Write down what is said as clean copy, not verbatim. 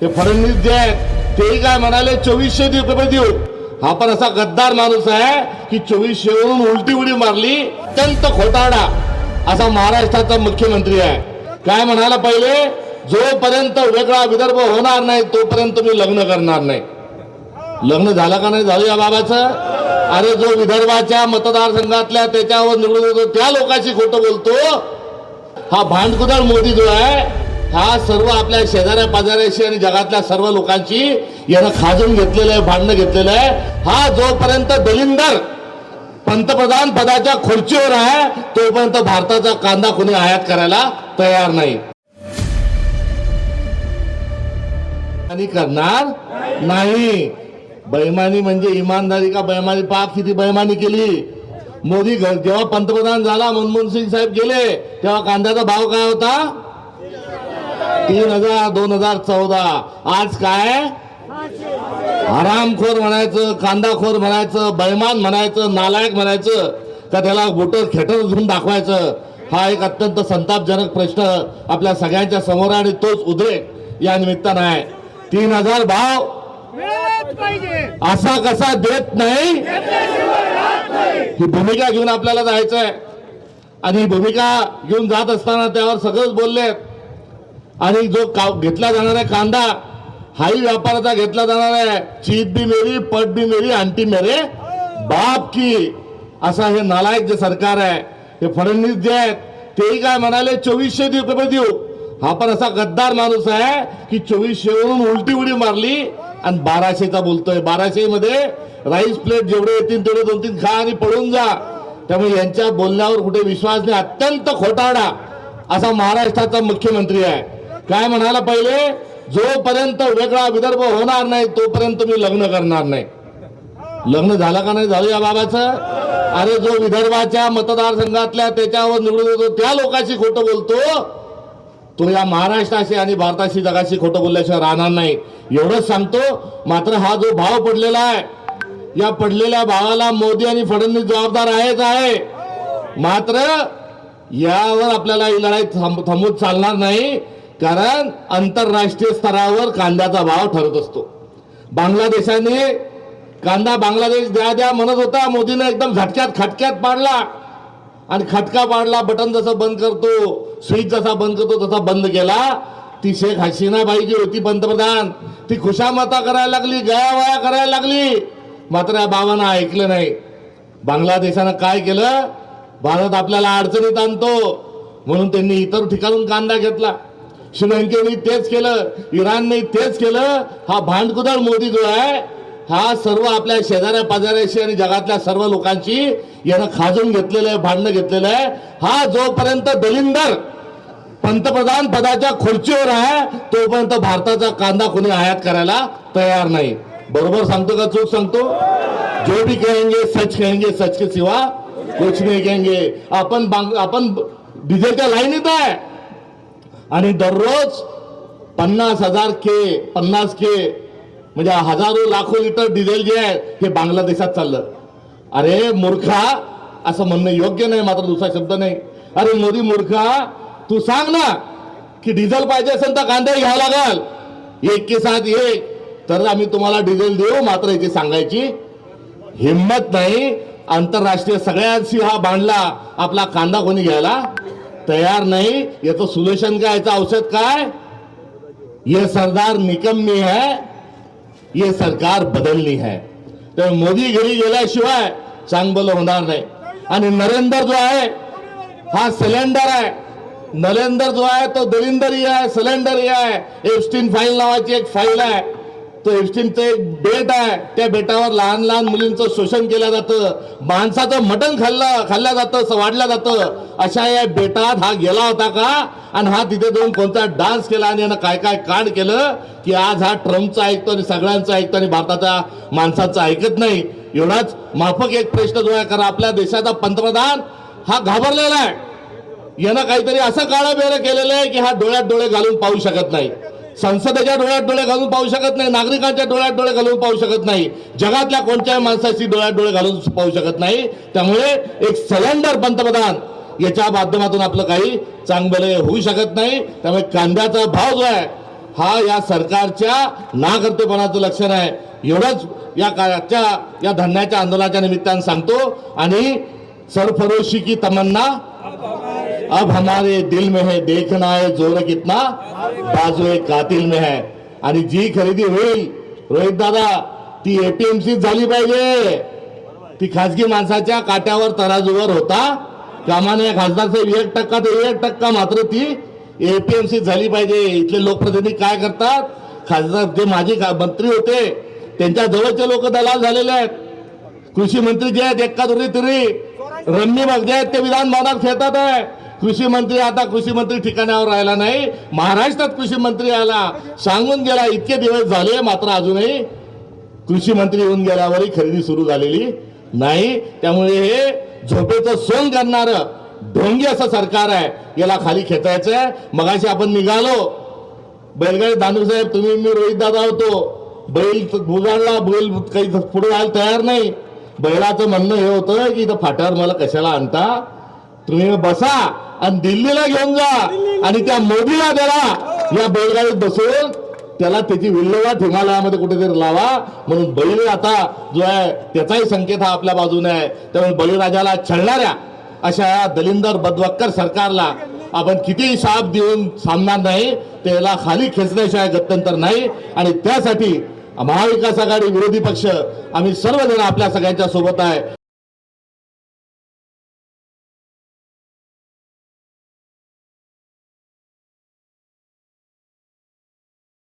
ते फडणवीस जे आहेत तेही काय म्हणाले 2400 रुपये देऊ. हा पण असा गद्दार माणूस आहे की 2400 वरून उलटी उडी मारली. अत्यंत खोटारडा असा महाराष्ट्राचा मुख्यमंत्री आहे. काय म्हणाला पहिले, जोपर्यंत वेगळा विदर्भ होणार नाही तोपर्यंत मी लग्न करणार नाही. लग्न झालं का नाही झालं या बाबाचं? अरे जो विदर्भाच्या मतदारसंघातल्या त्याच्यावर निवडून येतो त्या लोकांशी खोटं बोलतो. हा भांडकुदळ मोदी जो आहे हा सर्व आपल्या शेजाऱ्या पाजाऱ्याशी आणि जगातल्या सर्व लोकांची यानं खाजून घेतलेलं आहे, भांडणं घेतलेलं आहे. हा जोपर्यंत दलिंदर पंतप्रधान पदाच्या खुर्चीवर आहे तोपर्यंत भारताचा कांदा कोणी आयात करायला तयार नाही आणि करणार नाही. बेईमानी म्हणजे इमानदारी का बेईमानी? पाक किती बेईमानी केली. मोदी जेव्हा पंतप्रधान झाला, मनमोहन सिंग साहेब गेले तेव्हा कांद्याचा भाव काय होता? 3000 2014. आज काय? हरामखोर म्हणायचं, कांदाखोर म्हणायचं, बेईमान म्हणायचं, नालायक म्हणायचं का त्याला बोटं खेटर घेऊन दाखवायचं? हा एक अत्यंत संतापजनक प्रश्न आपल्या सगळ्यांच्या समोर आणि तोच उद्रेक या निमित्तानं आहे. 3000 भाव असा कसा देत नाही, ही भूमिका घेऊन आपल्याला जायचंय. आणि ही भूमिका घेऊन जात असताना त्यावर सगळंच बोलले. आणि जो घेतला जाणार आहे कांदा हाही व्यापाराचा घेतला जाणार आहे. चीज भी मेरी, पट भी मेरी, आंटी मेरे बाप की, असा हे नालायक जे सरकार आहे. हे फडणवीस जे आहेत तेही काय म्हणाले 2400 रुपये देऊ. हा पण असा गद्दार माणूस आहे की 2400 वरून उलटी उडी मारली आणि 1200चा बोलतोय. 1200 मध्ये राईस प्लेट जेवढे येतील तेवढे 2-3 खा आणि पळून जा. त्यामुळे यांच्या बोलण्यावर कुठे विश्वास नाही. अत्यंत खोटारडा असा महाराष्ट्राचा मुख्यमंत्री आहे. काय म्हणाला पहिले, जोपर्यंत वेगळा विदर्भ होणार नाही तोपर्यंत मी लग्न करणार नाही. लग्न झालं का नाही झालं या बाबाचं? अरे जो विदर्भाच्या मतदारसंघातल्या त्याच्यावर निवडून येतो त्या लोकांशी खोटं बोलतो तो या महाराष्ट्राशी आणि भारताशी जगाशी खोटं बोलल्याशिवाय राहणार नाही. एवढंच सांगतो. मात्र हा जो भाव पडलेला आहे या पडलेल्या भावाला मोदी आणि फडणवीस जबाबदार आहेच आहे. मात्र यावर आपल्याला ही लढाई थांबवून चालणार नाही. कारण आंतरराष्ट्रीय स्तरावर कांद्याचा भाव ठरत असतो. बांगलादेशाने कांदा बांगलादेश द्या म्हणत होता. मोदीने एकदम झटक्यात खटक्यात पाडला आणि खटका पाडला. बटन जसं बंद करतो, स्विच जसा बंद करतो तसा बंद केला. ती शेख हसीना बाई जी होती पंतप्रधान ती खुशामता करायला लागली, गयावया करायला लागली. मात्र या बाबांना ऐकलं नाही. बांगलादेशानं काय केलं, भारत आपल्याला अडचणीत आणतो म्हणून त्यांनी इतर ठिकाणून कांदा घेतला. श्रीलंकेने तेच केलं, इराणने तेच केलं. हा भांडकुदळ मोदी जो आहे हा सर्व आपल्या शेजाऱ्या पाजाऱ्याशी आणि जगातल्या सर्व लोकांची यानं खाजून घेतलेलं आहे, भांडणं घेतलेलं आहे. हा जोपर्यंत दलिंदर पंतप्रधान पदाच्या खुर्चीवर आहे तोपर्यंत भारताचा कांदा कोणी आयात करायला तयार नाही. बरोबर सांगतो का चूक सांगतो? जो भी कहेंगे सच कहेंगे, सच के सिवा कुछ नहीं कहेंगे. आपण डिझेलच्या लाईनीत आहे आणि दररोज 50,000 के म्हणजे हजारो लाखो लिटर डिझेल जे आहे हे बांगलादेशात चाललं. अरे मूर्खा, असं म्हणणं योग्य नाही, मात्र दुसरा शब्द नाही. अरे मोदी मूर्खा, तू सांग ना की डिझेल पाहिजे असेल तर कांदा घ्यावा लागल 1 के साथ 1 तर आम्ही तुम्हाला डिझेल देऊ. मात्र याची सांगायची हिंमत नाही. आंतरराष्ट्रीय सगळ्यांशी हा बांधला, आपला कांदा कोणी घ्यायला तयार नाही. याचं सोल्युशन काय, याचं औषध काय? ये सरदार निकम्मी है, ये सरकार बदलनी है. तर मोदी घरी गेल्याशिवाय चांगलं होणार नाही. आणि नरेंद्र जो आहे हा सिलेंडर आहे. नरेंद्र जो आहे तो दलिंदरी आहे, सिलेंडरी आहे. एप्स्टीन फाईल नावाची एक फाईल आहे. तो एप्स्टीनचं एक बेट आहे. त्या बेटावर लहान लहान मुलींचं शोषण केलं जातं, माणसाचं मटण खाल्लं जातं, वाढलं जातं. अशा या बेटात हा गेला होता का? आणि हा तिथे जाऊन कोणता डान्स केला आणि यानं काय काय कांड केलं की आज हा ट्रम्पचा ऐकतो आणि सगळ्यांचं ऐकतो आणि भारताच्या माणसाचं ऐकत नाही. एवढाच माफक एक प्रश्न जो आहे, कारण आपल्या देशाचा पंतप्रधान हा घाबरलेला आहे. यानं काहीतरी असं काळं बेरं केलेलं आहे की हा डोळ्यात डोळे घालून पाहू शकत नाही. संसदेच्या डोळ्यात डोळे घालून पाहू शकत नाही, नागरिकांच्या डोळ्यात डोळे घालून पाहू शकत नाही, जगातल्या कोणत्याही माणसाची डोळ्यात डोळे घालून पाहू शकत नाही. त्यामुळे एक सिलेंडर पंतप्रधान याच्या माध्यमातून आपलं काही चांगलं होऊ शकत नाही. त्यामुळे कांद्याचा भाव जो आहे हा या सरकारच्या नाकर्तेपणाचं लक्षण आहे. एवढंच या धरण्याच्या आंदोलनाच्या निमित्तानं सांगतो. आणि सरफरोशी की तमन्ना अब हमारे दिल में है, देखना है जोर कितना बाजुए कातिल में है. आणि जी खरेदी होईल रोहित दादा ती एपीएमसी झाली पाहिजे. ती खासगी माणसाच्या काट्यावर तराजूवर होता कामा नये. खासदार साहेब 1% ते 1% मात्र ती एपीएमसी झाली पाहिजे. इथले लोकप्रतिनिधी काय करतात, खासदार जे माजी मंत्री होते त्यांच्या जवळचे लोक दलाल झालेले आहेत. कृषी मंत्री जे आहेत एक्का तरी रम्मी बघ जे आहेत ते विधान भवनात खेळतात आहे. कृषी मंत्री आता कृषी मंत्री ठिकाणावर राहिला नाही. महाराष्ट्रात कृषी मंत्री आला सांगून गेला इतके दिवस झाले, मात्र अजूनही कृषी मंत्री येऊन गेल्यावरही खरेदी सुरू झालेली नाही. त्यामुळे हे झोपेचं सोंग करणारं ढोंगी असं सरकार आहे. याला खाली खेचायचंय. मगाशी आपण निघालो बैलगाडी दानू साहेब तुम्ही मी रोहित दादा होतो. बैल बुजाडला, बैल काही पुढे जायला तयार नाही. बैलाचं म्हणणं हे होतं की इथं फाट्यावर मला कशाला आणता, तुम्ही बसा आणि दिल्लीला घेऊन जा आणि त्या मोदीला त्याला या बैलगाडीत बसवून त्याला त्याची विल्हेवाट हिमालयामध्ये कुठेतरी लावा. म्हणून बैल आता जो आहे त्याचाही संकेत हा आपल्या बाजूने आहे. त्यामुळे बळीराजाला छळणाऱ्या अशा दलिंदर बदवक्कर सरकारला आपण कितीही शाप देऊन थांबणार नाही. त्याला खाली खेचण्याशिवाय गत्यंतर नाही. आणि त्यासाठी महाविकास आघाडी विरोधी पक्ष आम्ही सर्वजण आपल्या सगळ्यांच्या सोबत आहे.